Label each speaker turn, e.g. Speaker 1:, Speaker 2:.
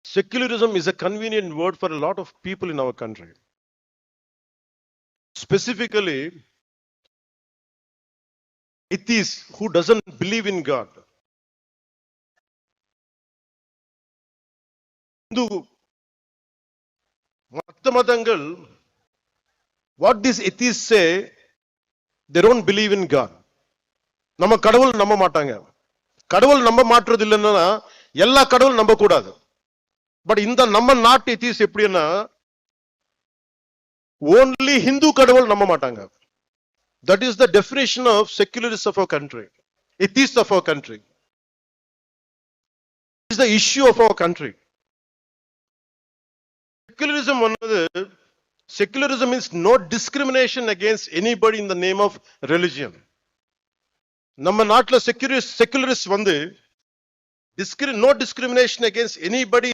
Speaker 1: Secularism is a convenient word for a lot of people in our country. Specifically, atheists who doesn't believe in God. What these atheists say, they don't believe in God. நம்ம கடவுள் நம்ப மாட்டாங்க. கடவுள் நம்ப மாற்றது இல்லைன்னா எல்லா கடவுள் நம்ப கூடாது. பட் இந்த நம்ம நாட்டு atheists எப்படின்னா only Hindu கடவுள் நம்ப மாட்டாங்க. That is the definition of secularists of our country, atheists of our country. This is the issue of our country. Secularism means no discrimination against anybody in the name of religion. நம்ம நாட்டுல secularists வந்து no discrimination against anybody